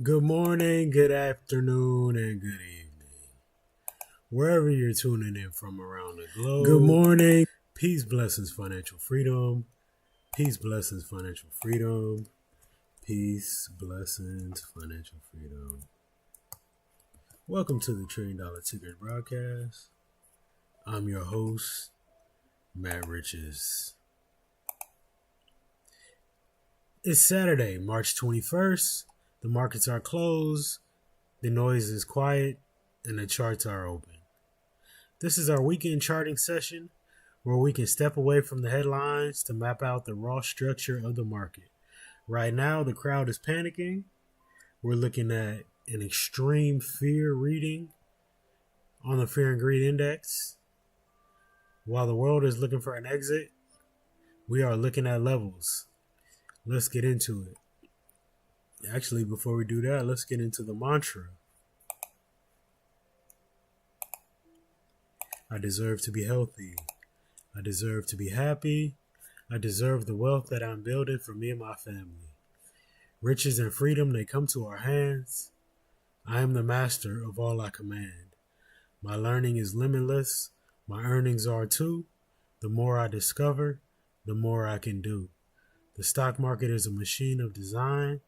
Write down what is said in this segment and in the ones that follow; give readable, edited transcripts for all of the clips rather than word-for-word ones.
Good morning, good afternoon, and good evening. Wherever you're tuning in from around the globe. Good morning. Peace, blessings, financial freedom. Peace, blessings, financial freedom. Peace, blessings, financial freedom. Welcome to the $1 Trillion Tickers broadcast. I'm your host, Matt Riches. It's Saturday, March 21st. The markets are closed, the noise is quiet, and the charts are open. This is our weekend charting session where we can step away from the headlines to map out the raw structure of the market. Right now, the crowd is panicking. We're looking at an extreme fear reading on the Fear and Greed Index. While the world is looking for an exit, we are looking at levels. Let's get into it. Actually, before we do that, let's get into the mantra. I deserve to be healthy. I deserve to be happy. I deserve the wealth that I'm building for me and my family. Riches and freedom, they come to our hands. I am the master of all I command. My learning is limitless. My earnings are too. The more I discover, the more I can do. The stock market is a machine of design,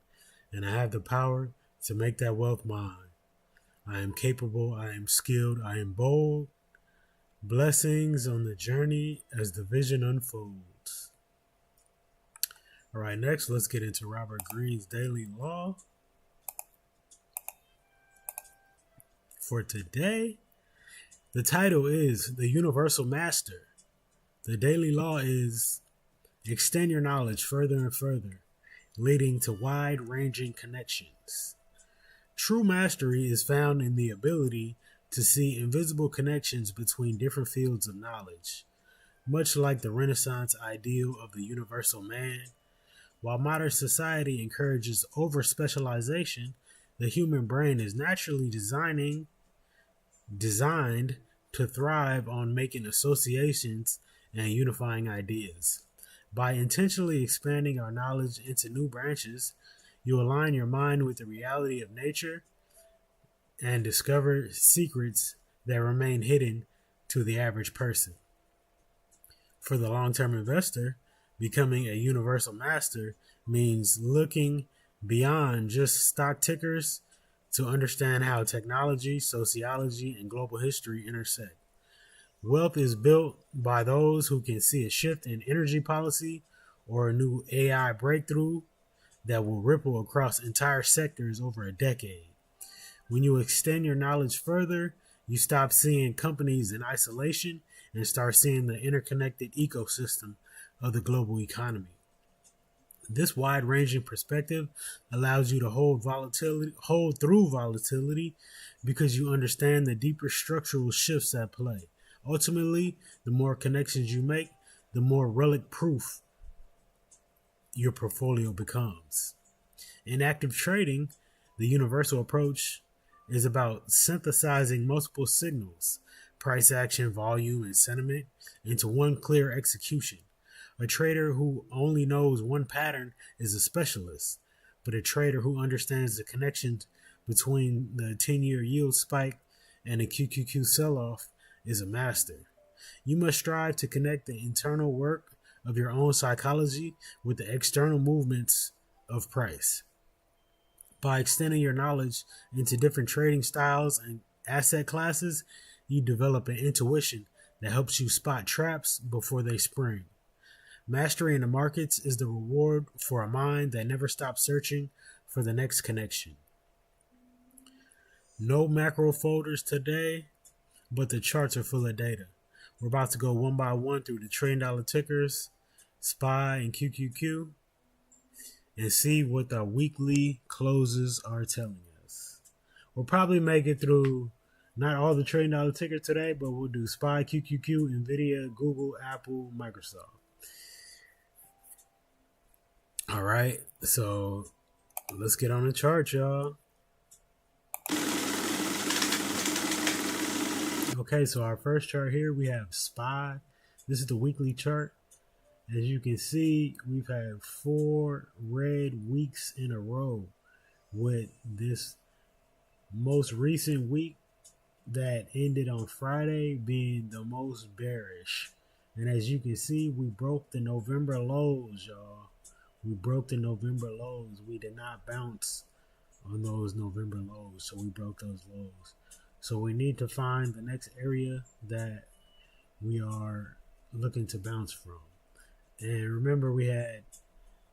and I have the power to make that wealth mine. I am capable, I am skilled, I am bold. Blessings on the journey as the vision unfolds. All right, next, let's get into Robert Greene's daily law. For today, the title is The Universal Master. The daily law is extend your knowledge further and further, leading to wide-ranging connections. True mastery is found in the ability to see invisible connections between different fields of knowledge. Much like the Renaissance ideal of the universal man, while modern society encourages over-specialization, the human brain is naturally designed to thrive on making associations and unifying ideas. By intentionally expanding our knowledge into new branches, you align your mind with the reality of nature and discover secrets that remain hidden to the average person. For the long-term investor, becoming a universal master means looking beyond just stock tickers to understand how technology, sociology, and global history intersect. Wealth is built by those who can see a shift in energy policy or a new AI breakthrough that will ripple across entire sectors over a decade. When you extend your knowledge further, you stop seeing companies in isolation and start seeing the interconnected ecosystem of the global economy. This wide-ranging perspective allows you to hold through volatility because you understand the deeper structural shifts at play. Ultimately, the more connections you make, the more relic proof your portfolio becomes. In active trading, the universal approach is about synthesizing multiple signals, price action, volume, and sentiment, into one clear execution. A trader who only knows one pattern is a specialist, but a trader who understands the connections between the 10-year yield spike and the QQQ sell-off is a master. You must strive to connect the internal work of your own psychology with the external movements of price. By extending your knowledge into different trading styles and asset classes, you develop an intuition that helps you spot traps before they spring. Mastery in the markets is the reward for a mind that never stops searching for the next connection. No macro folders today, but the charts are full of data. We're about to go one by one through the $1 Trillion tickers, SPY and QQQ, and see what the weekly closes are telling us. We'll probably make it through not all the $1 Trillion tickers today, but we'll do SPY, QQQ, NVDA, Google, Apple, Microsoft. All right, so let's get on the chart, y'all. Okay, so our first chart here, we have SPY. This is the weekly chart. As you can see, we've had 4 red weeks in a row. with this most recent week that ended on Friday being the most bearish. And as you can see, we broke the November lows, y'all. We broke the November lows. We did not bounce on those November lows, so we broke those lows. So we need to find the next area that we are looking to bounce from. And remember, we had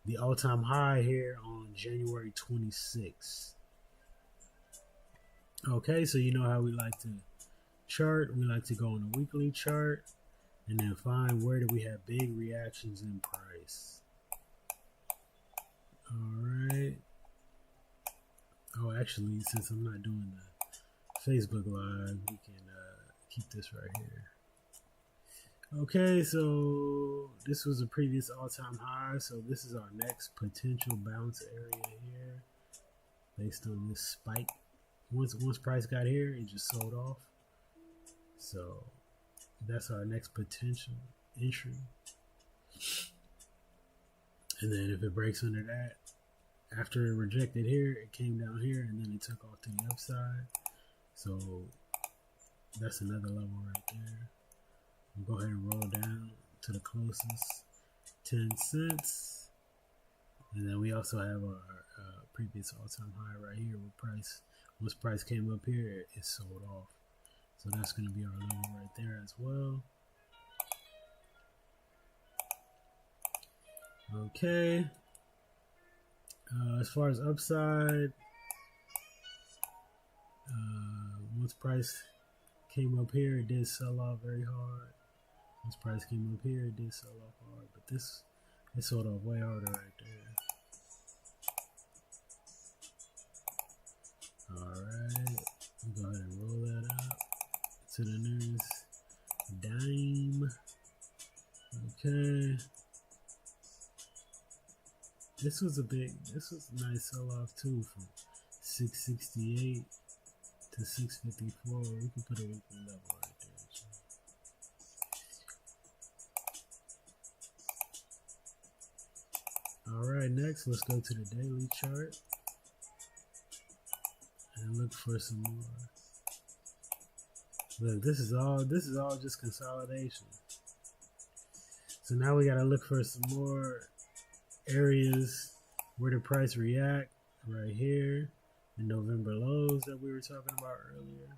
the all-time high here on January 26th. Okay, so you know how we like to chart. We like to go on a weekly chart and then find where do we have big reactions in price. All right. Oh, actually, since I'm not doing the Facebook Live, we can keep this right here. Okay, so this was a previous all-time high, so this is our next potential bounce area here based on this spike. Once price got here, it just sold off. So that's our next potential entry. And then if it breaks under that, after it rejected here, it came down here and then it took off to the upside. So that's another level right there. We'll go ahead and roll down to the closest 10 cents. And then we also have our previous all-time high right here with price. Once price came up here, it sold off. So that's going to be our level right there as well. Okay. As far as upside, once price came up here, it did sell off very hard. Once price came up here, it did sell off hard. But this, it sold off way harder right there. Alright, we'll go ahead and roll that up to the nearest dime. Okay. This was a nice sell-off too, from 668 to 654. We can put a weekly level right there. Alright, next let's go to the daily chart and look for some more. Look, this is all just consolidation. So now we gotta look for some more areas where the price react right here, the November lows that we were talking about earlier.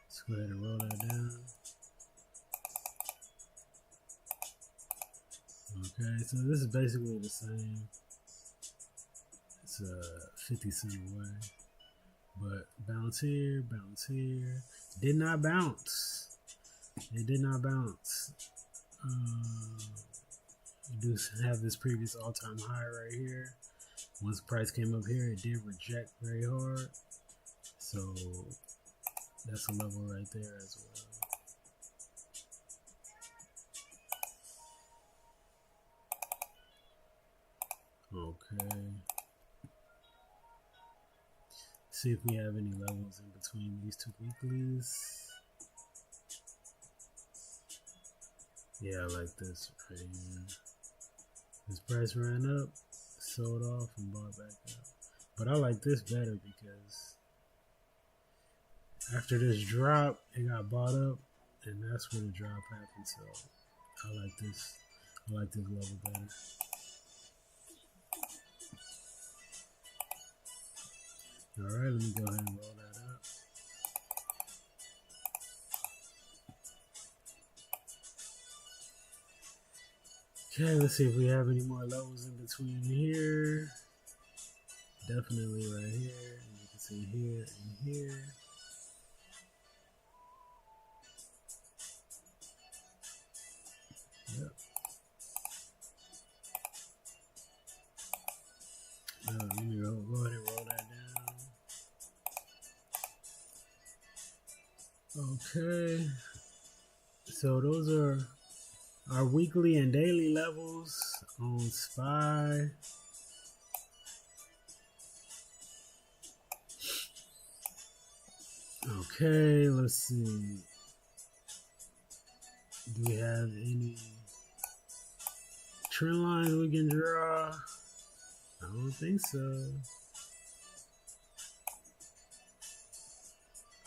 Let's go ahead and roll that down. Okay, so this is basically the same. It's 50 cent away, but bounce here, did not bounce. It did not bounce. We do have this previous all-time high right here. Once the price came up here, it did reject very hard. So that's a level right there as well. Okay. See if we have any levels in between these two weeklies. Yeah, I like this right here. This price ran up, sold off, and bought back up. But I like this better because after this drop, it got bought up, and that's where the drop happened. So I like this. I like this level better. All right, let me go ahead and roll that up. Okay, let's see if we have any more levels in between here. Definitely right here. And you can see here and here. Yep. Let me go ahead and roll that down. Okay. So those are our weekly and daily levels on SPY. Okay, let's see. Do we have any trend lines we can draw? I don't think so.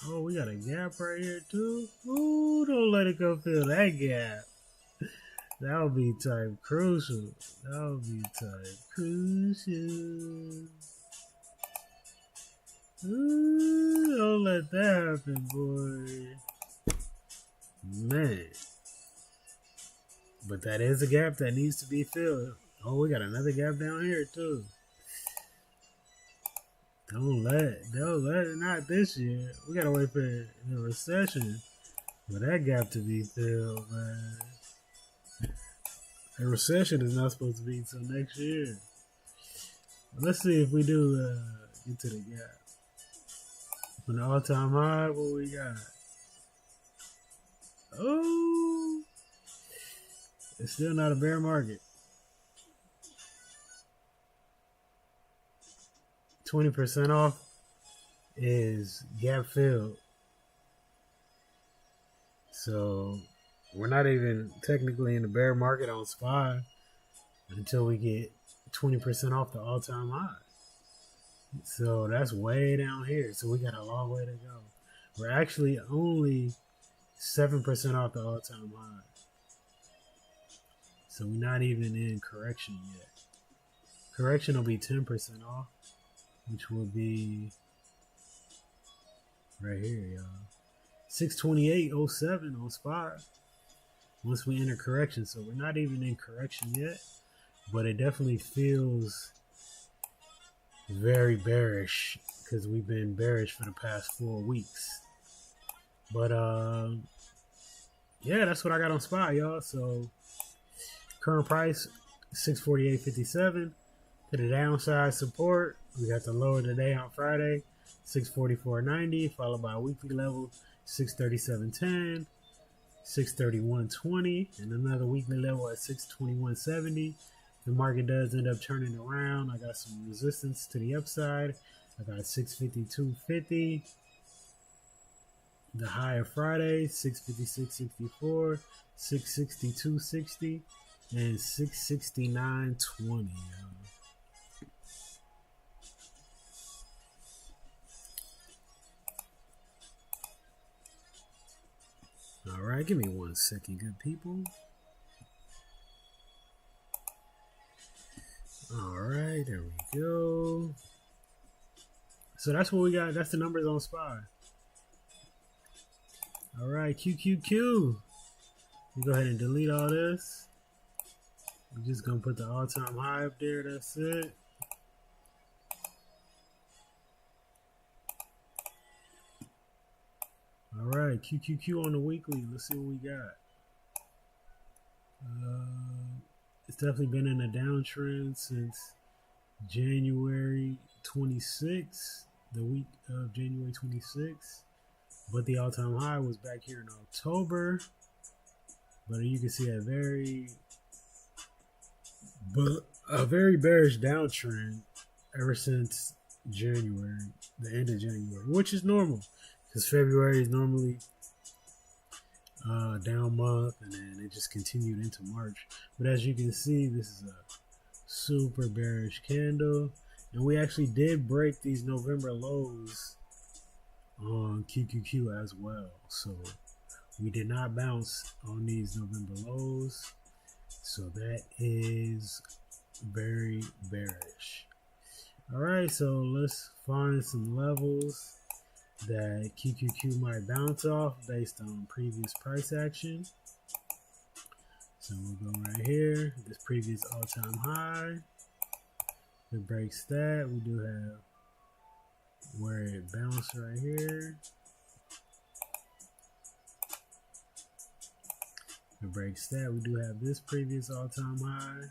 Oh, we got a gap right here too. Ooh, don't let it go fill that gap. That would be type crucial. That would be type crucial. Ooh, don't let that happen, boy. Man. But that is a gap that needs to be filled. Oh, we got another gap down here too. Don't let it, not this year. We gotta wait for the recession for that gap to be filled, man. A recession is not supposed to be until next year. Let's see if we do get to the gap. From the all-time high, what we got? Oh, it's still not a bear market. 20% off is gap filled. So we're not even technically in the bear market on SPY until we get 20% off the all-time high. So that's way down here. So we got a long way to go. We're actually only 7% off the all-time high. So we're not even in correction yet. Correction will be 10% off, which will be right here, y'all. 628.07 on SPY once we enter correction. So we're not even in correction yet, but it definitely feels very bearish because we've been bearish for the past 4 weeks. But yeah, that's what I got on SPY, y'all. So current price 648.57. To the downside support, we got the lower today on Friday, 644.90, followed by a weekly level 637.10, 631.20, and another weekly level at 621.70. The market does end up turning around. I got some resistance to the upside. I got 652.50. The high of Friday, 656.64, 662.60, and 669.20. All right, give me 1 second, good people. All right, there we go. So that's what we got. That's the numbers on SPY. All right, QQQ. We go ahead and delete all this. We're just gonna put the all-time high up there. That's it. All right, QQQ on the weekly. Let's see what we got. It's definitely been in a downtrend since January 26th, the week of January 26th. But the all-time high was back here in October. But you can see a very bearish downtrend ever since January, the end of January, which is normal because February is normally down month, and then it just continued into March. But as you can see, this is a super bearish candle, and we actually did break these November lows on QQQ as well. So we did not bounce on these November lows, so that is very bearish. All right, so let's find some levels that QQQ might bounce off based on previous price action. So we'll go right here, this previous all-time high. If it breaks that, we do have where it bounced right here. If it breaks that, we do have this previous all-time high.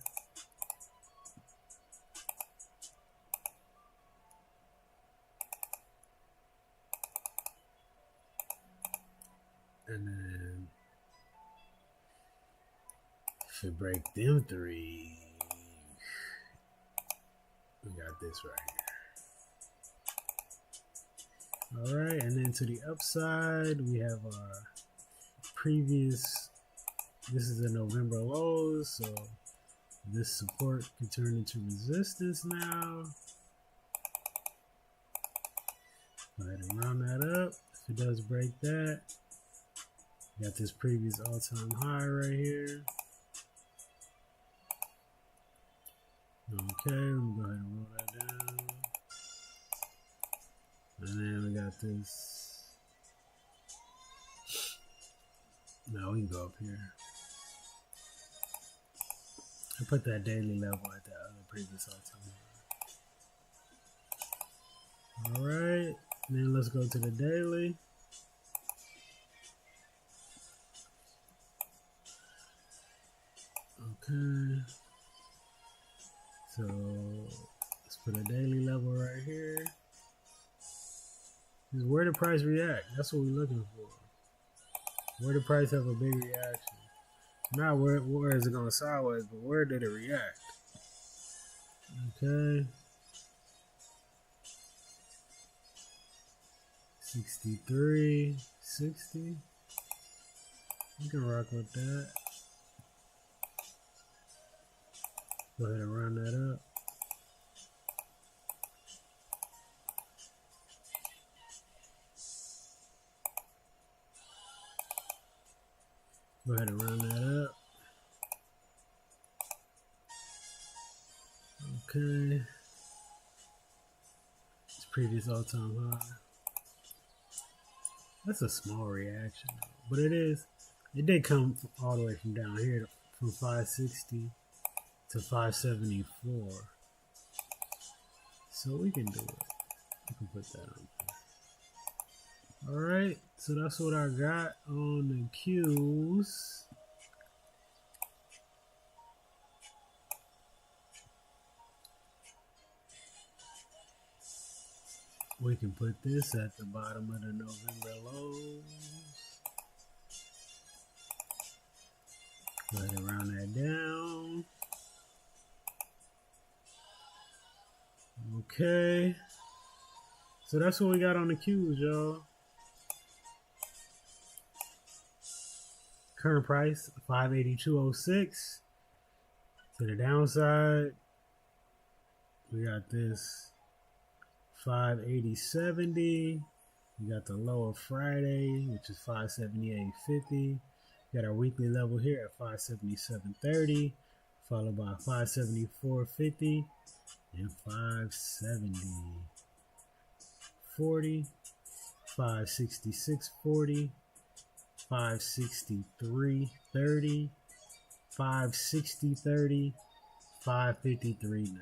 And then if it break them three, we got this right here. All right, and then to the upside, we have our previous, this is the November lows, so This support can turn into resistance now. Go ahead and round that up. If it does break that, got this previous all-time high right here. Okay, let me go ahead and roll that down. And then we got this. Now we can go up here. I put that daily level at that other previous all-time high. Alright, then let's go to the daily. Okay. So let's put a daily level right here. Is where the price react. That's what we're looking for. Where the price have a big reaction. Not where is it going sideways, but where did it react? Okay. 63, 60. You can rock with that. Go ahead and round that up. Go ahead and round that up. Okay. It's previous all-time high. That's a small reaction, but it is. It did come all the way from down here, from 560 to 574. So we can do it. We can put that on. Alright, so that's what I got on the Qs. We can put this at the bottom of the November lows. Go ahead and round that down. Okay. So that's what we got on the Qs, y'all. Current price, 582.06. To the downside, we got this 580.70. We got the low of Friday, which is 578.50. Got our weekly level here at 577.30, followed by 574.50 and 570.40, 566.40, 563.30, 560.30, 553.90.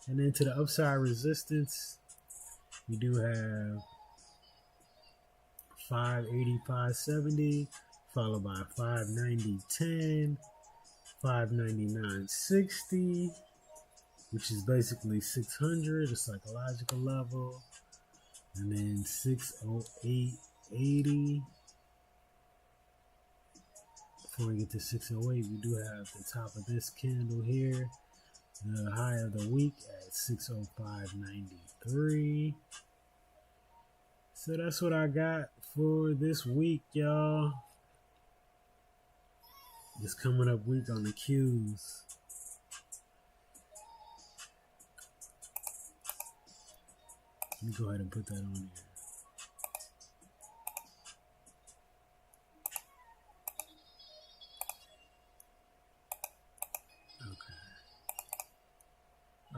And then to the upside resistance, we do have 585.70, followed by 590.10, 599.60, which is basically 600, a psychological level, and then 608.80. Before we get to 608, we do have the top of this candle here, the high of the week at 605.93. So that's what I got for this week, y'all. This coming up week on the Qs. Let me go ahead and put that on here.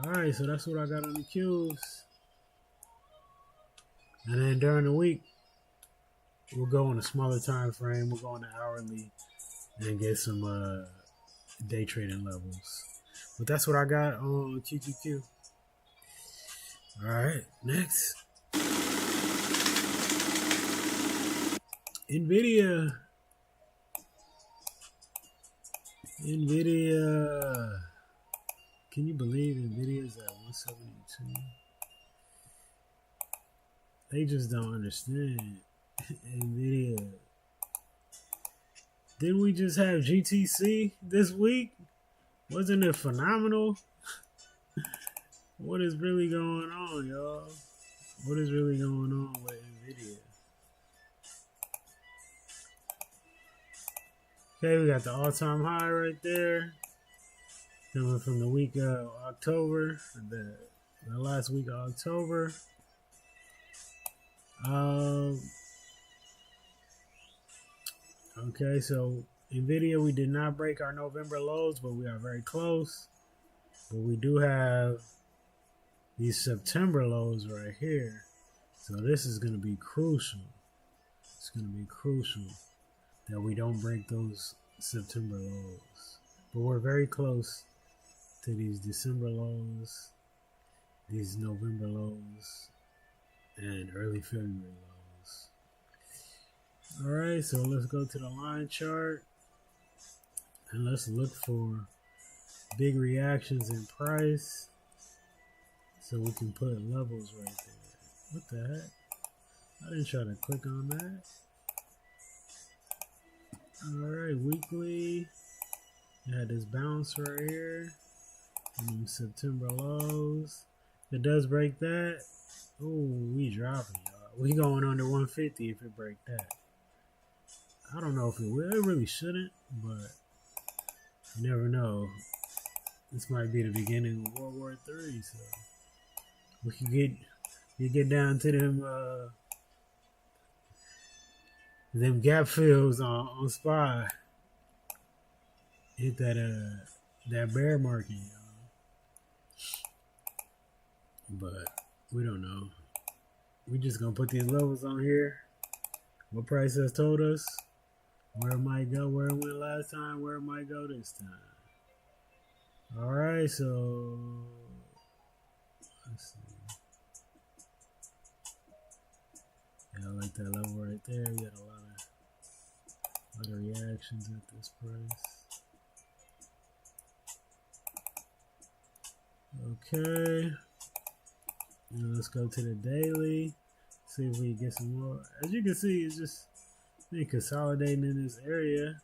Alright, so that's what I got on the Qs. And then during the week, we'll go on a smaller time frame. We'll go on the hourly and get some day trading levels. But that's what I got on QQQ. Alright, next. NVDA. Can you believe NVIDIA's at 172? They just don't understand. NVIDIA. Didn't we just have GTC this week? Wasn't it phenomenal? What is really going on, y'all? What is really going on with NVIDIA? Okay, we got the all-time high right there. Coming from the week of October, the last week of October. Okay, so NVIDIA, we did not break our November lows, but we are very close. But we do have these September lows right here. So this is going to be crucial. It's going to be crucial that we don't break those September lows. But we're very close to these December lows, these November lows, and early February lows. All right, so let's go to the line chart and let's look for big reactions in price so we can put levels right there. What the heck? I didn't try to click on that. All right, weekly. We had this bounce right here. And September lows. If it does break that, oh, we dropping, y'all. We going under 150 if it break that. I don't know if it will. It really shouldn't, but you never know. This might be the beginning of World War III, so we can get down to them gap fills on SPY. Hit that bear market, y'all. But we don't know. We just gonna put these levels on here. What price has told us where it might go, where it went last time, where it might go this time. All right, so let's see. Yeah, I like that level right there. We got a lot of reactions at this price. Okay. Now let's go to the daily. See if we can get some more. As you can see, it's just been consolidating in this area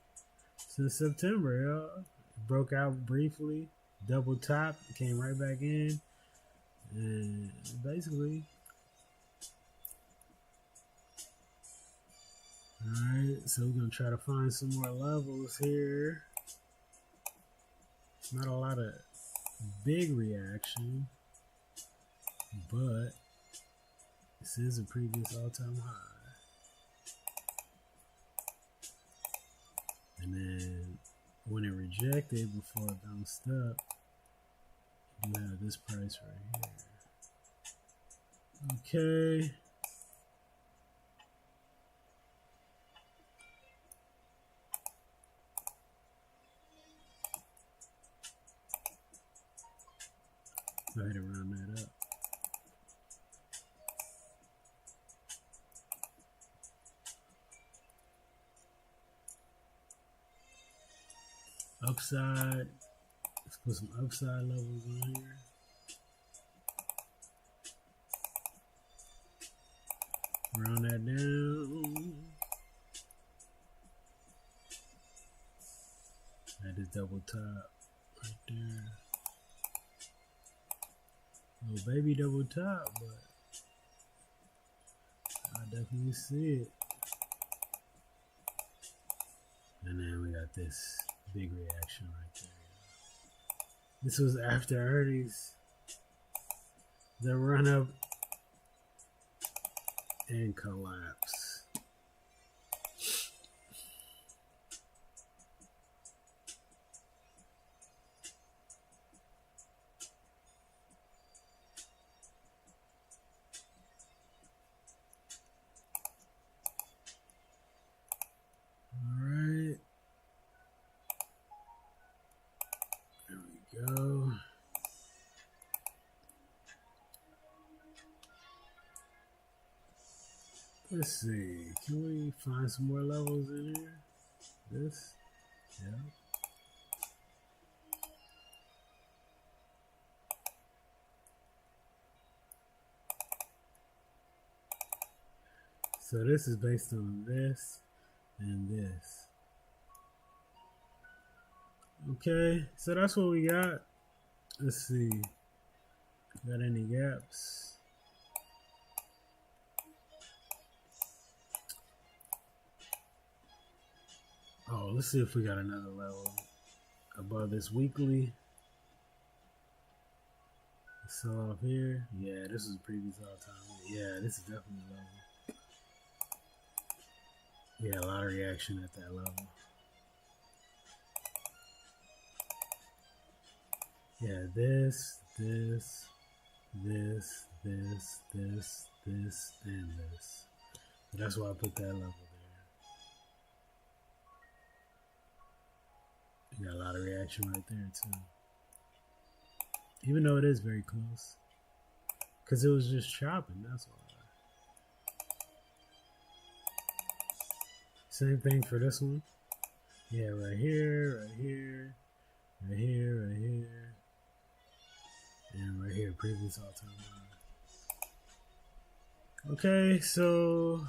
since September, y'all. Broke out briefly, double top, came right back in, and basically, all right. So we're gonna try to find some more levels here. Not a lot of big reaction, but this is a previous all-time high. And then when it rejected before it bounced up, you have this price right here. Okay. Go ahead and round that up. Upside. Let's put some upside levels on here. Round that down. That is double top right there. Little baby double top, but I definitely see it. And then we got this big reaction right there. This was after earnings. The run up and collapse. Go. Let's see. Can we find some more levels in here? This? Yeah. So this is based on this and this. Okay, so that's what we got. Let's see. Got any gaps? Oh, let's see if we got another level above this weekly. sell off here. Yeah, this is previous all-time. Yeah, this is definitely a level. Yeah, a lot of reaction at that level. Yeah, this, and this. So that's why I put that level there. You got a lot of reaction right there too. Even though it is very close. Because it was just chopping, that's why. Same thing for this one. Yeah, right here, right here, right here, right here. And right here, previous all-time high. Okay, so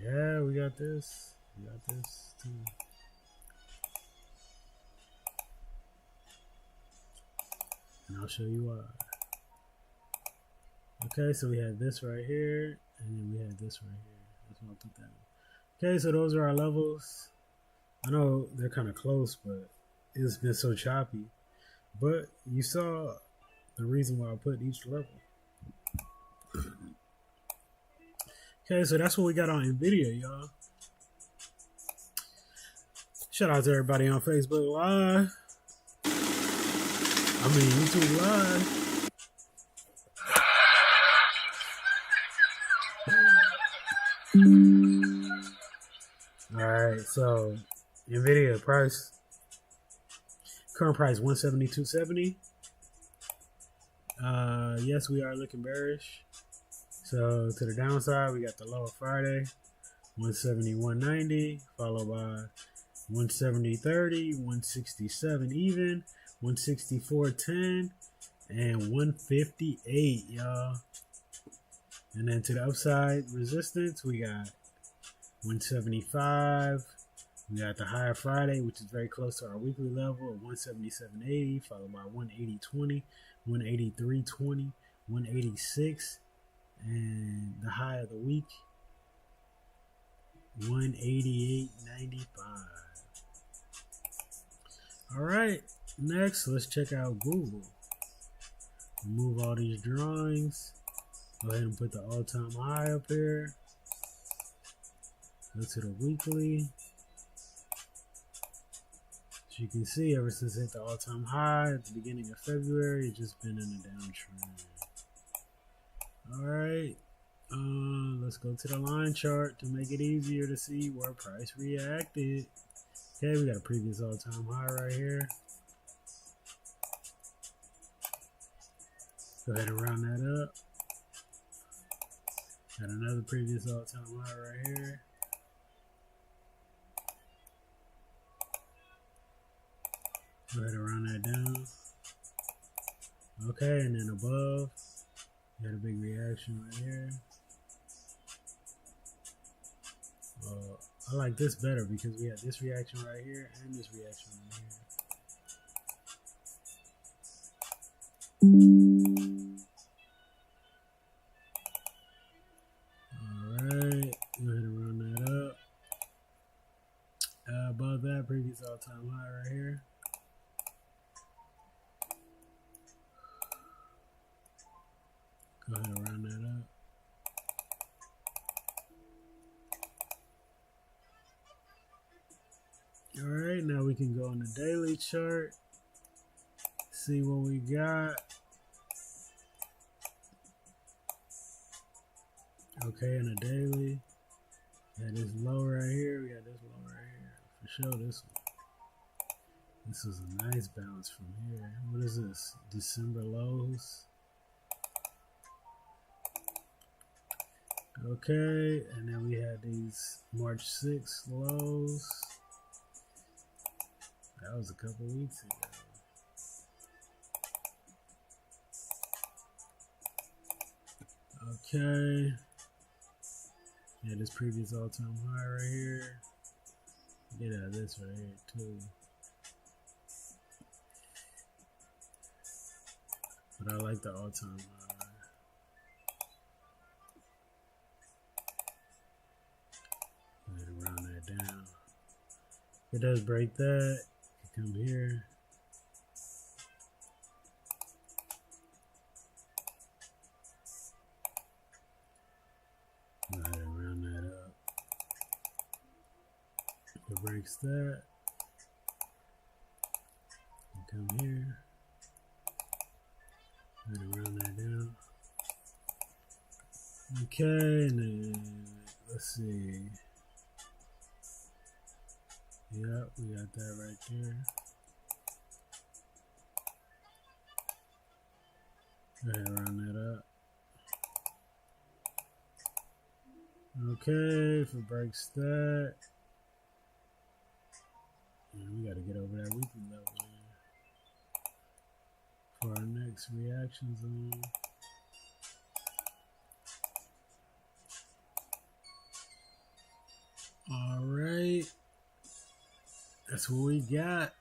yeah, we got this. We got this too. And I'll show you why. Okay, so we had this right here, and then we had this right here. That's why I put that. Okay, so those are our levels. I know they're kind of close, but it's been so choppy. But you saw the reason why I put each level. Okay, so that's what we got on NVIDIA, y'all. Shout out to everybody on Facebook Live. I mean, YouTube Live. Alright, so NVIDIA price, current price 172.70. Yes, we are looking bearish. So to the downside, we got the low of Friday, 171.90, followed by 170.30, 167 even, 164.10, and 158, y'all. And then to the upside resistance, we got 175. We got the high of Friday, which is very close to our weekly level of 177.80, followed by 180.20, 183.20, 186, and the high of the week, 188.95. All right, next, let's check out Google. Remove all these drawings. Go ahead and put the all-time high up here. Go to the weekly. As you can see, ever since it hit the all-time high at the beginning of February, it's just been in a downtrend. Alright, let's go to the line chart to make it easier to see where price reacted. Okay, we got a previous all-time high right here. Go ahead and round that up. Got another previous all-time high right here. Go ahead and round that down. Okay, and then above, got a big reaction right here. I like this better because we had this reaction right here and this reaction right here. Alright, go ahead and round that up. Above that, previous all-time high right here. Go ahead and round that up. Alright, now we can go on the daily chart, see what we got. Okay, in the daily, we got this low right here, we got this low right here. For sure, this one. This was a nice bounce from here. What is this? December lows. Okay, and then we had these March 6th lows. That was a couple weeks ago. Okay. Yeah, this previous all-time high right here. Get out of this right here too. But I like the all-time high. Go ahead and round that down. If it does break that, it Come here. Go ahead and round that up. If it breaks that, come here. Go ahead and round that down. Okay, and then let's see. Yep, we got that right there. Go ahead and round that up. Okay, if it breaks that, we got to get over that weekly level for our next reaction zone. All right, that's what we got.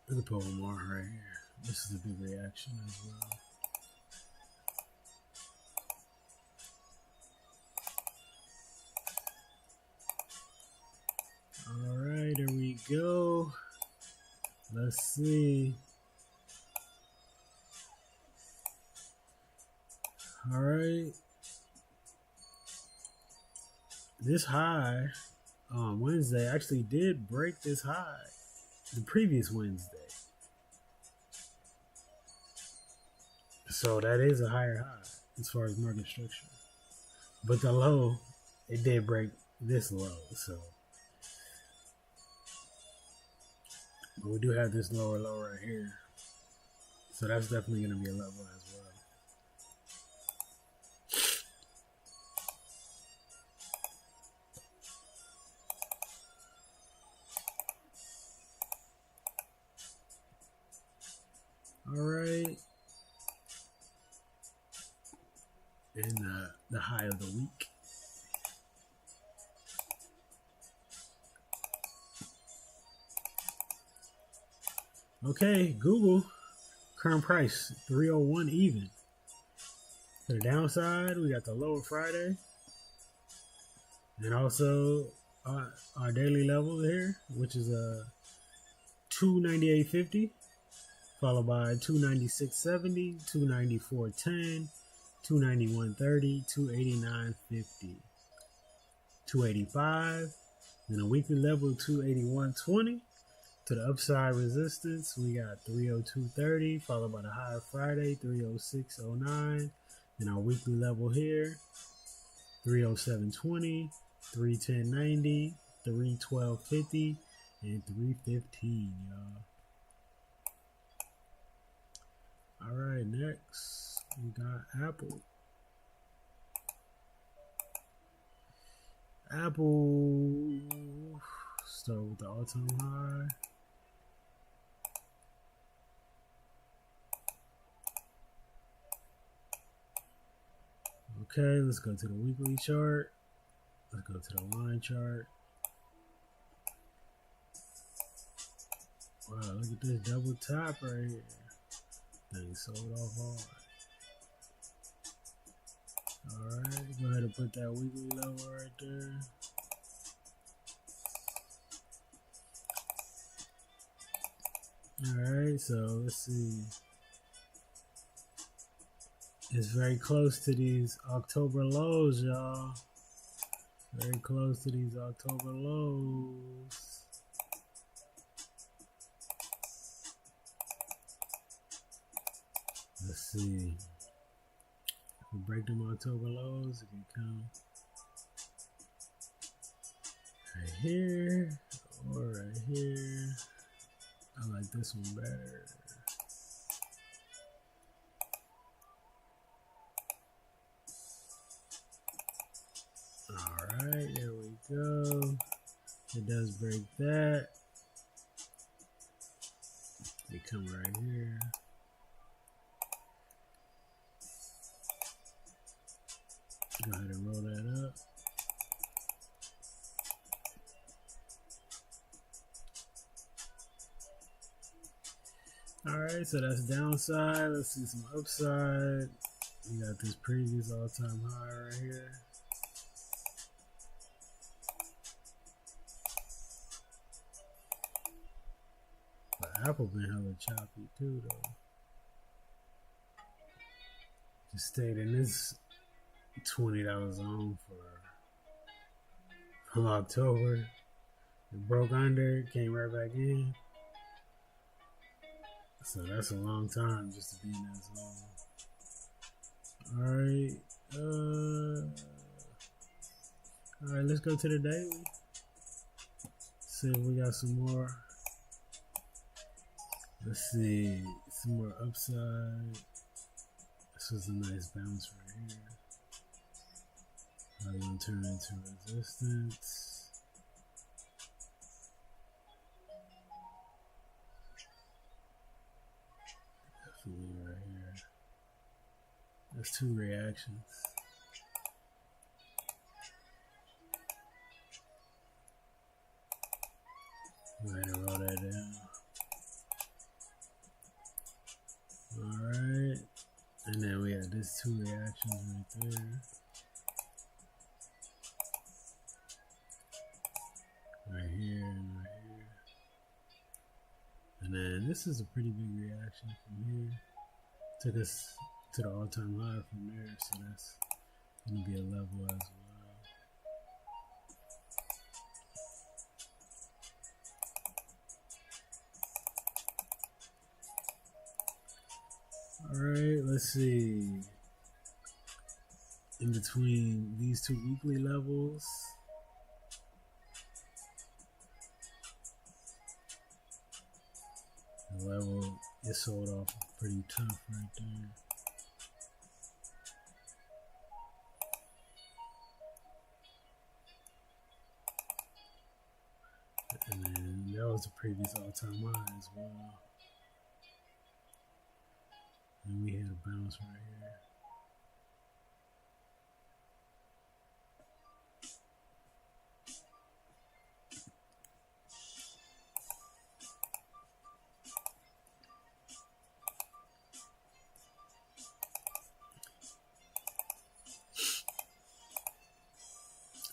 Look at pull more right here. This is a big reaction as well. All right, there we go. Let's see. All right. This high on Wednesday actually did break this high the previous Wednesday. So that is a higher high as far as market structure. But the low, it did break this low. So but we do have this lower low right here. So that's definitely going to be a level as well. All right. And the high of the week. Okay, Google, current price, 301 even. To the downside, we got the lower Friday. And also our daily level here, which is a 298.50. Followed by 296.70, 294.10, 291.30, 289.50, 285. Then a weekly level 281.20. To the upside resistance, we got 302.30, followed by the high of Friday, 306.09. Then our weekly level here, 307.20, 310.90, 312.50, and 315, y'all. All right, next we got Apple. Apple, start with the all-time high. Okay, let's go to the weekly chart. Let's go to the line chart. Wow, look at this double top right here. Thing sold off hard. Alright, go ahead and put that weekly level right there. Alright, so let's see. It's very close to these October lows, y'all. Very close to these October lows. Let's see. If we break them October lows, it can come right here or right here. I like this one better. Alright, there we go. It does break that. We come right here. Go ahead and roll that up. Alright, so that's downside. Let's see some upside. We got this previous all-time high right here. Apple been hella choppy too, though. Just stayed in this $20 zone from October. It broke under, came right back in. So that's a long time just to be in that zone. Alright, let's go to the daily. See if we got some more. Let's see, some more upside. This was a nice bounce right here. Probably gonna turn into resistance. Definitely right here. There's two reactions. Go ahead and roll that down. Alright. And then we have these two reactions right there. Right here and right here. And then this is a pretty big reaction from here. Took us to the all-time high from there, so that's gonna be a level as well. Alright, let's see. In between these two weekly levels, the level is sold off pretty tough right there. And then that was the previous all-time high as well. And we had a bounce right here.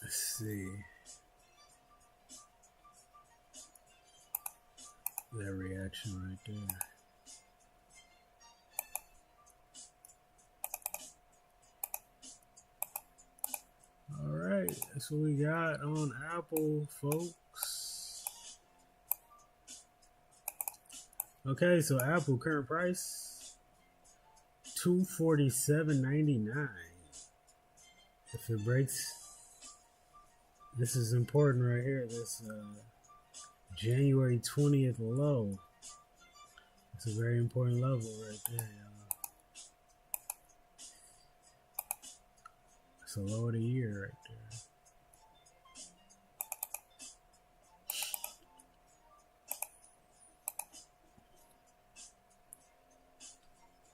Let's see. That reaction right there. Alright, that's what we got on Apple, folks. Okay, so Apple current price $247.99. If it breaks, this is important right here. This January 20th low. It's a very important level right there, y'all. It's a low of the year right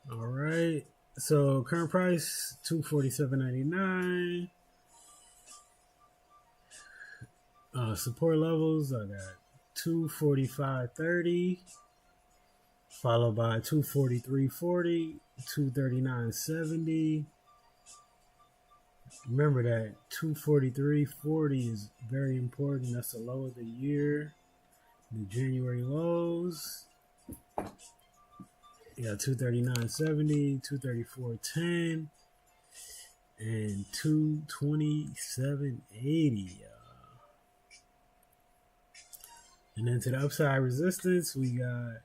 there. All right. So current price $247.99. Support levels, I got $245.30, followed by $243.40, $239.70. Remember that $243.40 is very important. That's the low of the year. The January lows. Yeah, $239.70, $234.10, and $227.80. And then to the upside resistance, we got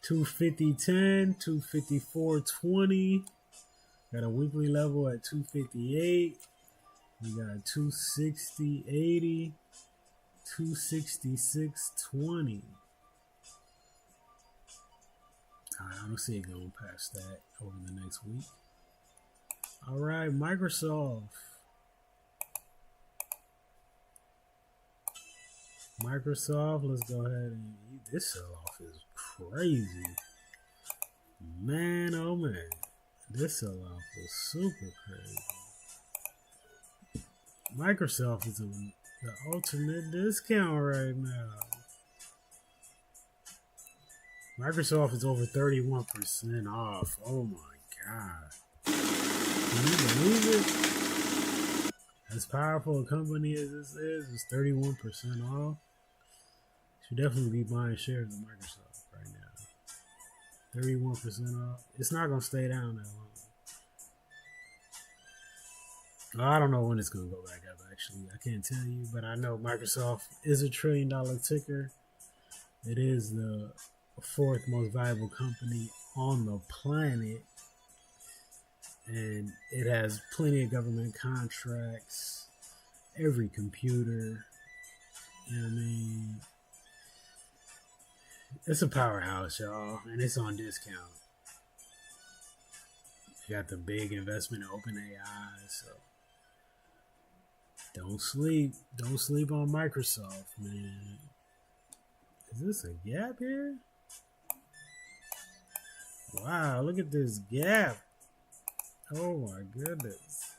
$250.10, $254.20. Got a weekly level at $258. We got $260.80, $266.20. I don't see it going past that over the next week. All right, Microsoft. Let's go ahead and this sell-off is crazy. Man, oh man. This sell-off is super crazy. Microsoft is on the ultimate discount right now. Microsoft is over 31% off. Oh my God. Can you believe it? As powerful a company as this is, it's 31% off. Should definitely be buying shares of Microsoft right 31% off. It's not gonna stay down that long. I don't know when it's gonna go back up. Actually, I can't tell you, but I know Microsoft is a $1 trillion ticker. It is the fourth most valuable company on the planet, and it has plenty of government contracts, every computer. You know what I mean? It's a powerhouse, y'all, and it's on discount. You got the big investment in OpenAI, so don't sleep. Don't sleep on Microsoft, man. Is this a gap here? Wow, look at this gap. Oh my goodness.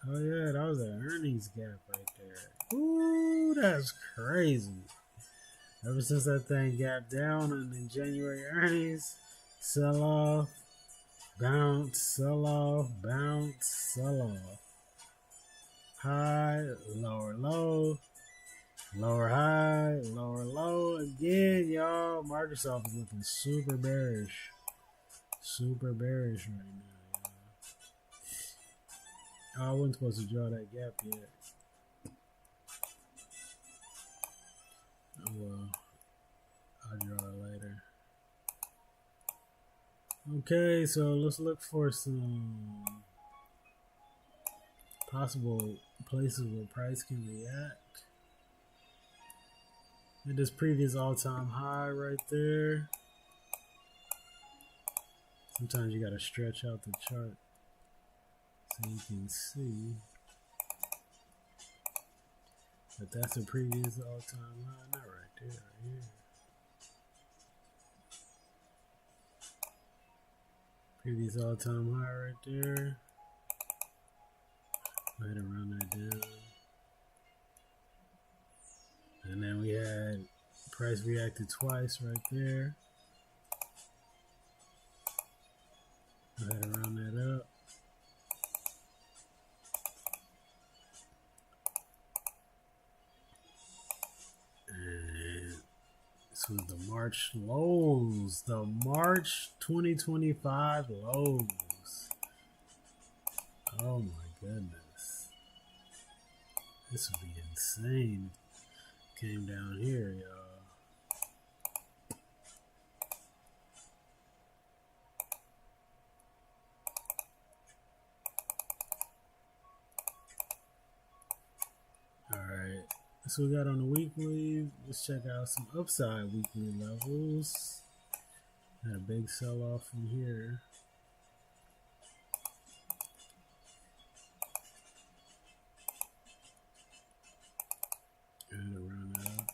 Oh yeah, that was an earnings gap right there. Ooh, that's crazy. Ever since that thing gapped down in the January earnings, sell off, bounce, sell off, bounce, sell off. High, lower low, lower high, lower low. Again, y'all, Microsoft is looking super bearish. Super bearish right now, y'all. Oh, I wasn't supposed to draw that gap yet. Oh, well, I'll draw it later. Okay, so let's look for some possible places where price can react. At this previous all-time high right there. Sometimes you gotta stretch out the chart so you can see. But that's the previous all-time high, not right there, right here. Previous all-time high right there. Go ahead and run that down. And then we had price reacted twice right there. Go ahead and round that up. And this was the March lows. The March 2025 lows. Oh my goodness. This would be insane. Came down here, y'all. Alright, so we got on the weekly. Let's check out some upside weekly levels. Had a big sell off from here. And around that up.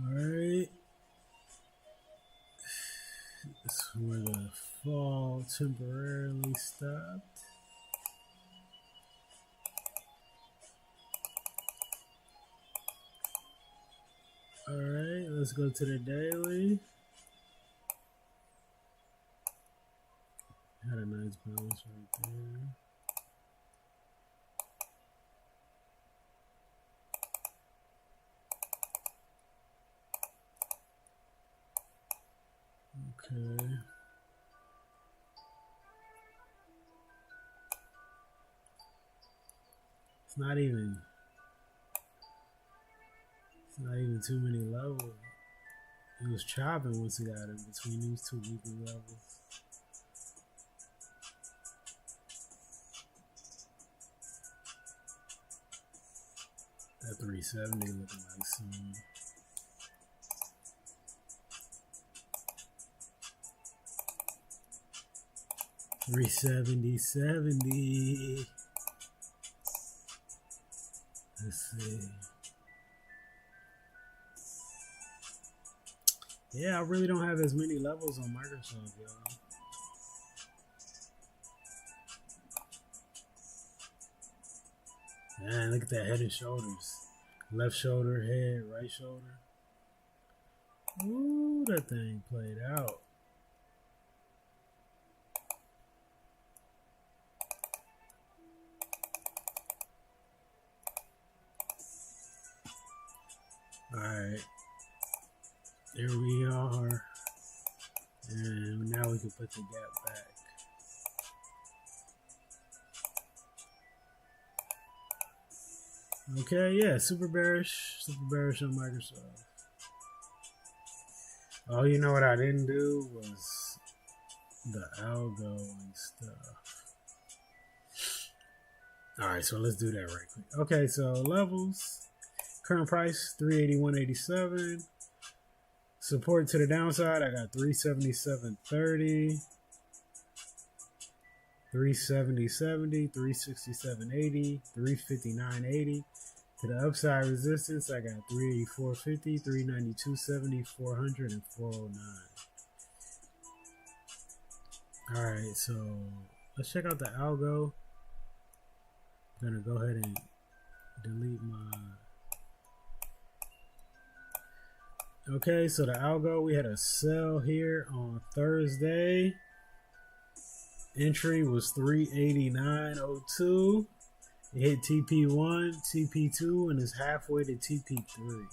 Alright. This is where the fall temporarily stopped. Alright, let's go to the daily. Had a nice bounce right there. Okay. It's not even too many levels. It was chopping once it got in between these two weekly levels. That 370 looking like some. $370.70. Let's see. Yeah, I really don't have as many levels on Microsoft, y'all. Man, look at that head and shoulders. Left shoulder, head, right shoulder. Ooh, that thing played out. All right. There we are. And now we can put the gap back. Okay, yeah, super bearish on Microsoft. Oh, you know what I didn't do was the algo and stuff. All right, so let's do that right quick. Okay, so levels, current price 381.87. Support to the downside, I got 377.30, 370.70, 367.80, 359.80. To the upside resistance, I got 384.50, 392.70, 400, and 409. All right, so let's check out the algo. I'm gonna go ahead and delete my. Okay, so the algo, we had a sell here on Thursday. Entry was 389.02. It hit TP1, TP2, and is halfway to TP3.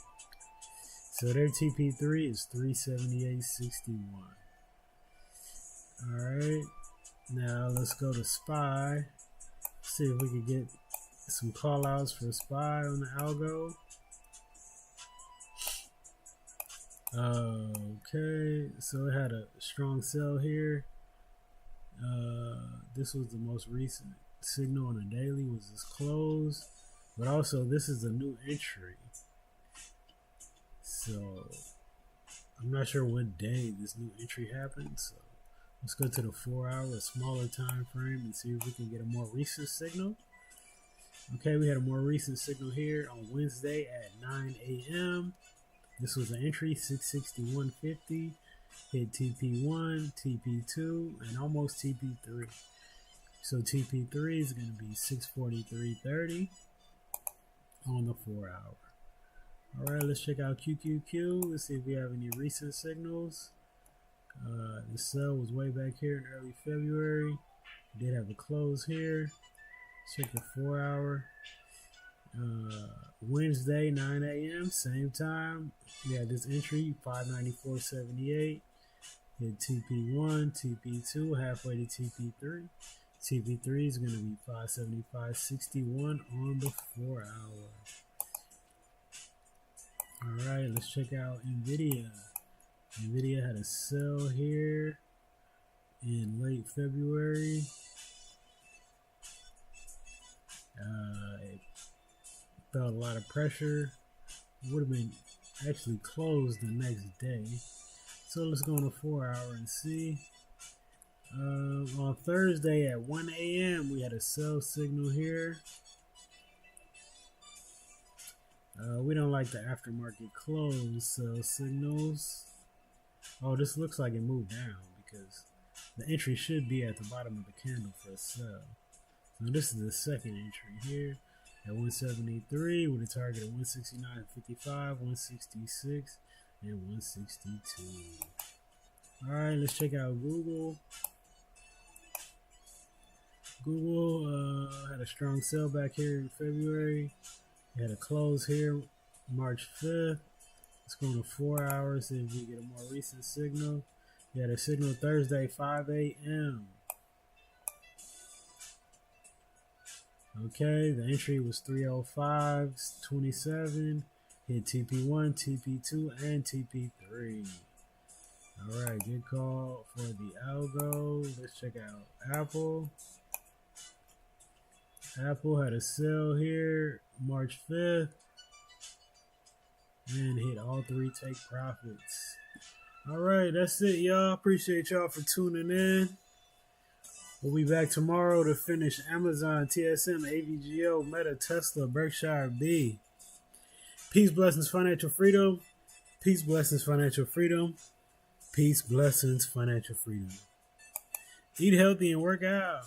So their TP3 is 378.61. Alright, now let's go to SPY. See if we can get some call outs for SPY on the algo. Okay, so it had a strong sell here. This was the most recent signal on the daily, was this close, but also this is a new entry. So I'm not sure what day this new entry happened. So let's go to the 4-hour, smaller time frame, and see if we can get a more recent signal. Okay, we had a more recent signal here on Wednesday at 9 a.m. This was an entry, 661.50, hit TP1, TP2, and almost TP3. So TP3 is going to be 643.30 on the 4-hour. All right, let's check out QQQ. Let's see if we have any recent signals. The sell was way back here in early February. We did have a close here. Check the 4-hour. Wednesday, 9 a.m., same time. We had this entry, 594.78. Hit TP1, TP2, halfway to TP3. TP3 is going to be 575.61 on the 4-hour. All right, let's check out NVDA. NVDA had a sell here in late February. It felt a lot of pressure. It would have been actually closed the next day. So let's go on the 4-hour and see. On Thursday at 1 a.m. we had a sell signal here. We don't like the aftermarket close sell signals. Oh, this looks like it moved down because the entry should be at the bottom of the candle for a sell. So this is the second entry here at 173 with a target of 169.55, 166, and 162. All right, let's check out Google. Google had a strong sell back here in February. It had a close here March 5th. Let's go on to 4 hours, see if we get a more recent signal. We had a signal Thursday, 5 a.m. Okay, the entry was 305.27. Hit TP1, TP2, and TP3. Alright, good call for the algo. Let's check out Apple. Apple had a sell here March 5th. And hit all three take profits. Alright, that's it, y'all. Appreciate y'all for tuning in. We'll be back tomorrow to finish Amazon, TSM, AVGO, Meta, Tesla, Berkshire B. Peace, blessings, financial freedom. Peace, blessings, financial freedom. Peace, blessings, financial freedom. Eat healthy and work out.